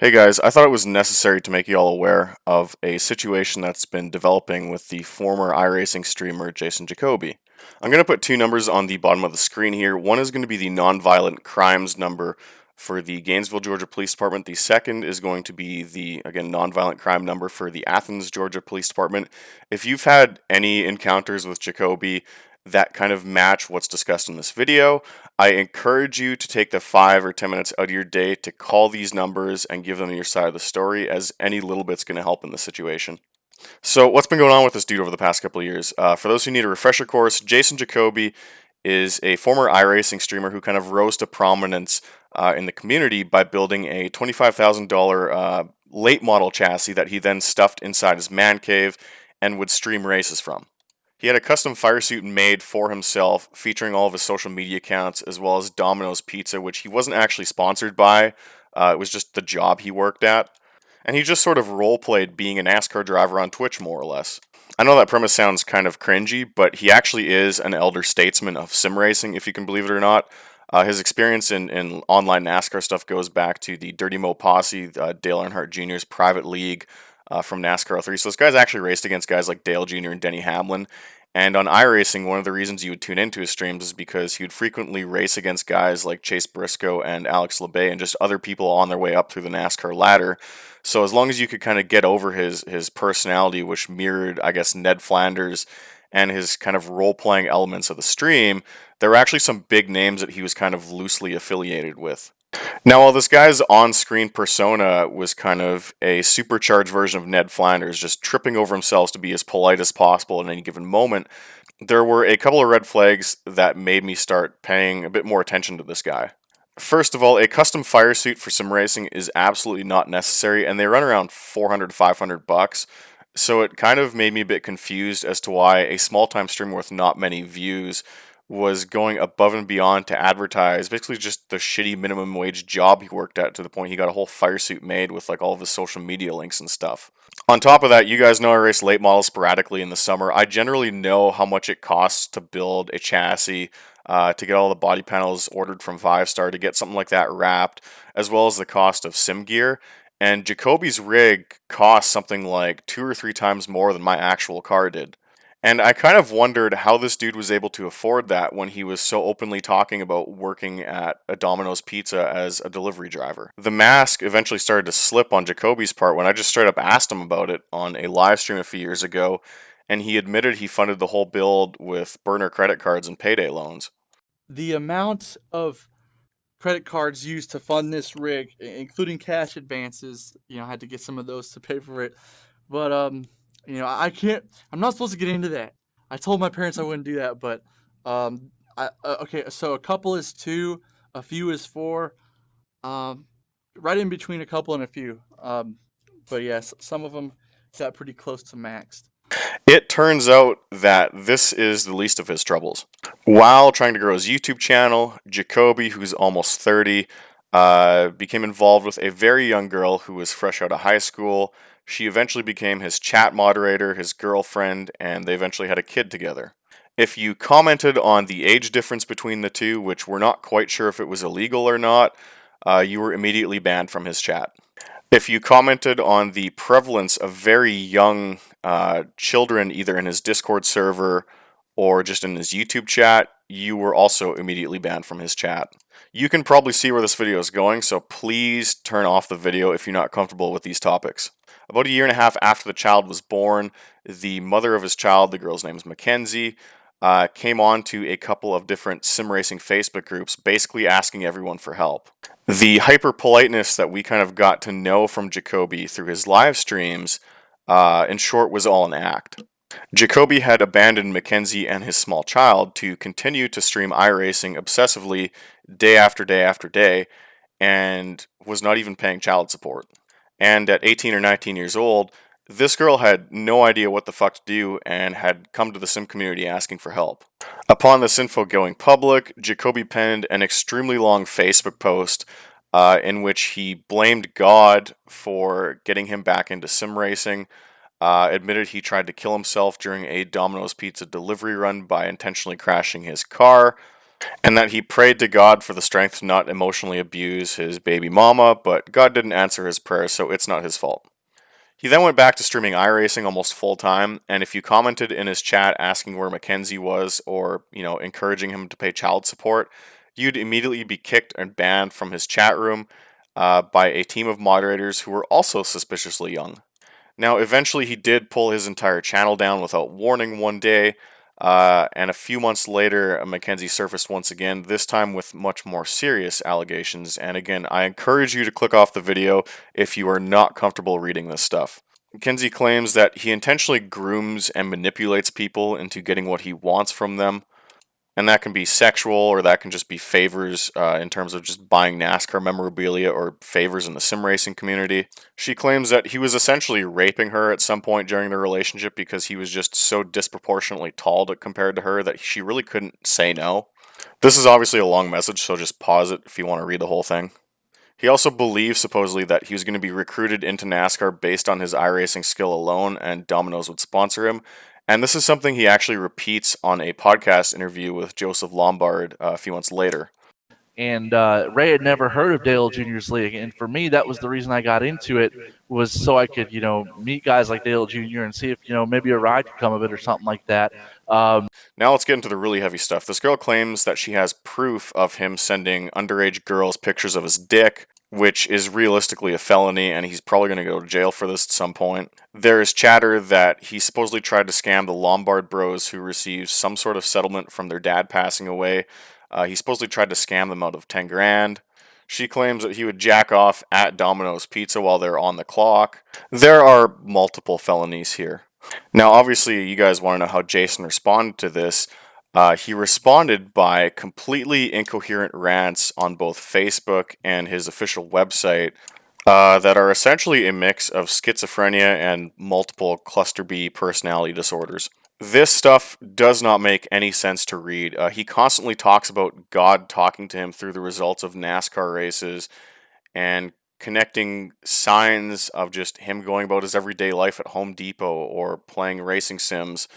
Hey guys, I thought it was necessary to make you all aware of a situation that's been developing with the former iRacing streamer Jason Jacoby. I'm going to put two numbers on the bottom of the screen here. One is going to be the nonviolent crimes number for the Gainesville, Georgia Police Department. The second is going to be the, again, nonviolent crime number for the Athens, Georgia Police Department. If you've had any encounters with Jacoby that kind of match what's discussed in this video, I encourage you to take the 5 or 10 minutes out of your day to call these numbers and give them your side of the story, as any little bit's going to help in this situation. So, what's been going on with this dude over the past couple of years? For those who need a refresher course, Jason Jacoby is a former iRacing streamer who kind of rose to prominence in the community by building a $25,000 late model chassis that he then stuffed inside his man cave and would stream races from. He had a custom fire suit made for himself, featuring all of his social media accounts, as well as Domino's Pizza, which he wasn't actually sponsored by. It was just the job he worked at. And he just sort of role-played being a NASCAR driver on Twitch, more or less. I know that premise sounds kind of cringy, but he actually is an elder statesman of sim racing, if you can believe it or not. His experience in online NASCAR stuff goes back to the Dirty Mo Posse, Dale Earnhardt Jr.'s private league from NASCAR 03. So this guy's actually raced against guys like Dale Jr. and Denny Hamlin. And on iRacing, one of the reasons you would tune into his streams is because he would frequently race against guys like Chase Briscoe and Alex LeBay and just other people on their way up through the NASCAR ladder. So as long as you could kind of get over his personality, which mirrored, I guess, Ned Flanders and his kind of role-playing elements of the stream, there were actually some big names that he was kind of loosely affiliated with. Now, while this guy's on-screen persona was kind of a supercharged version of Ned Flanders, just tripping over himself to be as polite as possible at any given moment, there were a couple of red flags that made me start paying a bit more attention to this guy. First of all, a custom fire suit for sim racing is absolutely not necessary, and they run around 400 to 500 bucks. So it kind of made me a bit confused as to why a small-time streamer with not many views was going above and beyond to advertise basically just the shitty minimum wage job he worked at, to the point he got a whole fire suit made with like all of his social media links and stuff. On top of that, you guys know I race late models sporadically in the summer. I generally know how much it costs to build a chassis, to get all the body panels ordered from 5 Star, to get something like that wrapped, as well as the cost of sim gear. And Jacoby's rig cost something like 2 or 3 times more than my actual car did. And I kind of wondered how this dude was able to afford that when he was so openly talking about working at a Domino's Pizza as a delivery driver. The mask eventually started to slip on Jacoby's part when I just straight up asked him about it on a live stream a few years ago, and he admitted he funded the whole build with burner credit cards and payday loans. The amount of credit cards used to fund this rig, including cash advances, I had to get some of those to pay for it. But I can't. I'm not supposed to get into that. I told my parents I wouldn't do that, but okay. So a couple is 2, a few is 4, um, right in between a couple and a few. But yes, some of them got pretty close to maxed. It turns out that this is the least of his troubles. While trying to grow his YouTube channel, Jacoby, who's almost 30, became involved with a very young girl who was fresh out of high school. She eventually became his chat moderator, his girlfriend, and they eventually had a kid together. If you commented on the age difference between the two, which we're not quite sure if it was illegal or not, you were immediately banned from his chat. If you commented on the prevalence of very young children, either in his Discord server or just in his YouTube chat, you were also immediately banned from his chat. You can probably see where this video is going, so please turn off the video if you're not comfortable with these topics. About a year and a half after the child was born, the mother of his child, the girl's name is Mackenzie, came on to a couple of different sim racing Facebook groups, basically asking everyone for help. The hyper politeness that we kind of got to know from Jacoby through his live streams, in short, was all an act. Jacoby had abandoned Mackenzie and his small child to continue to stream iRacing obsessively day after day after day, and was not even paying child support. And at 18 or 19 years old, this girl had no idea what the fuck to do and had come to the sim community asking for help. Upon this info going public, Jacoby penned an extremely long Facebook post in which he blamed God for getting him back into sim racing, admitted he tried to kill himself during a Domino's Pizza delivery run by intentionally crashing his car, and that he prayed to God for the strength to not emotionally abuse his baby mama, but God didn't answer his prayer, so it's not his fault. He then went back to streaming iRacing almost full time, and if you commented in his chat asking where Mackenzie was or, encouraging him to pay child support, you'd immediately be kicked and banned from his chat room by a team of moderators who were also suspiciously young. Now, eventually, he did pull his entire channel down without warning one day, and a few months later, Mackenzie surfaced once again, this time with much more serious allegations. And again, I encourage you to click off the video if you are not comfortable reading this stuff. Mackenzie claims that he intentionally grooms and manipulates people into getting what he wants from them, and that can be sexual or that can just be favors in terms of just buying NASCAR memorabilia or favors in the sim racing community. She claims that he was essentially raping her at some point during their relationship because he was just so disproportionately tall compared to her that she really couldn't say no. This is obviously a long message, so just pause it if you want to read the whole thing. He also believes supposedly that he was going to be recruited into NASCAR based on his iRacing skill alone and Domino's would sponsor him. And this is something he actually repeats on a podcast interview with Joseph Lombard a few months later. And Ray had never heard of Dale Jr.'s League, and for me, that was the reason I got into it, was so I could, meet guys like Dale Jr. and see if, maybe a ride could come of it or something like that. Now let's get into the really heavy stuff. This girl claims that she has proof of him sending underage girls pictures of his dick, which is realistically a felony, and he's probably going to go to jail for this at some point. There is chatter that he supposedly tried to scam the Lombard bros who received some sort of settlement from their dad passing away. He supposedly tried to scam them out of 10 grand. She claims that he would jack off at Domino's Pizza while they're on the clock. There are multiple felonies here. Now, obviously, you guys want to know how Jason responded to this. He responded by completely incoherent rants on both Facebook and his official website that are essentially a mix of schizophrenia and multiple cluster B personality disorders. This stuff does not make any sense to read. He constantly talks about God talking to him through the results of NASCAR races and connecting signs of just him going about his everyday life at Home Depot or playing racing sims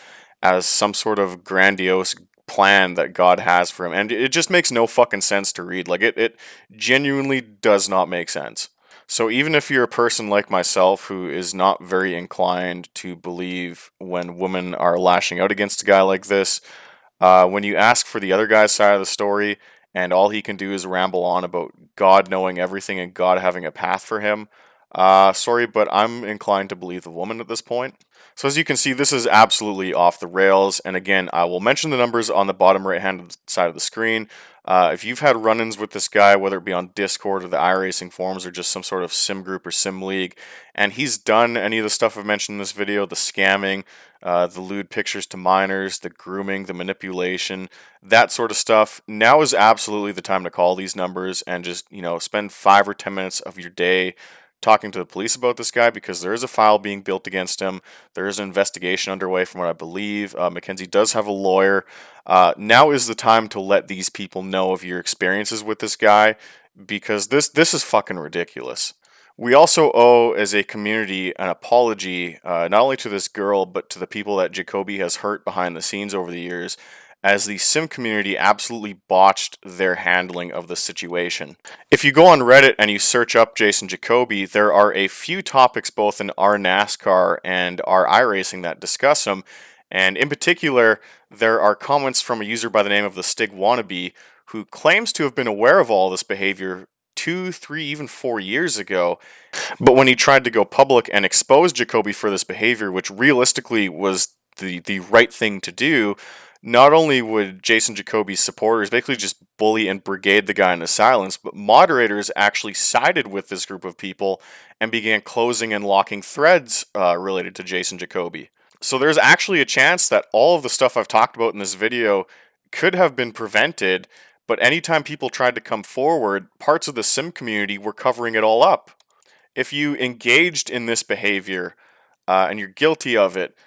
as some sort of grandiose plan that God has for him. And it just makes no fucking sense to read. Like, it genuinely does not make sense. So even if you're a person like myself who is not very inclined to believe when women are lashing out against a guy like this, when you ask for the other guy's side of the story and all he can do is ramble on about God knowing everything and God having a path for him, sorry, but I'm inclined to believe the woman at this point. So as you can see, this is absolutely off the rails. And again, I will mention the numbers on the bottom right-hand side of the screen. If you've had run-ins with this guy, whether it be on Discord or the iRacing forums or just some sort of sim group or sim league, and he's done any of the stuff I've mentioned in this video, the scamming, the lewd pictures to minors, the grooming, the manipulation, that sort of stuff, now is absolutely the time to call these numbers and just, spend 5 or 10 minutes of your day talking to the police about this guy, because there is a file being built against him. There is an investigation underway from what I believe. Mackenzie does have a lawyer. Now is the time to let these people know of your experiences with this guy, because this is fucking ridiculous. We also owe, as a community, an apology, not only to this girl, but to the people that Jacoby has hurt behind the scenes over the years, as the sim community absolutely botched their handling of the situation. If you go on Reddit and you search up Jason Jacoby, there are a few topics both in our NASCAR and our iRacing that discuss him, and in particular, there are comments from a user by the name of the Stig Wannabe, who claims to have been aware of all this behavior 2, 3, even 4 years ago, but when he tried to go public and expose Jacoby for this behavior, which realistically was the right thing to do, not only would Jason Jacoby's supporters basically just bully and brigade the guy into silence, but moderators actually sided with this group of people and began closing and locking threads related to Jason Jacoby. So there's actually a chance that all of the stuff I've talked about in this video could have been prevented, but anytime people tried to come forward, parts of the sim community were covering it all up. If you engaged in this behavior and you're guilty of it,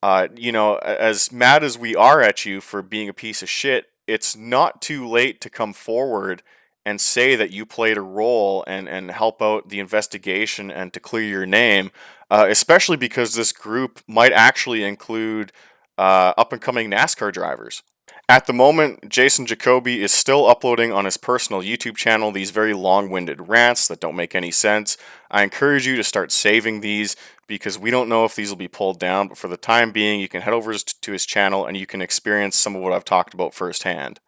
as mad as we are at you for being a piece of shit, it's not too late to come forward and say that you played a role and help out the investigation and to clear your name, especially because this group might actually include up and coming NASCAR drivers. At the moment, Jason Jacoby is still uploading on his personal YouTube channel these very long-winded rants that don't make any sense. I encourage you to start saving these because we don't know if these will be pulled down, but for the time being, you can head over to his channel and you can experience some of what I've talked about firsthand.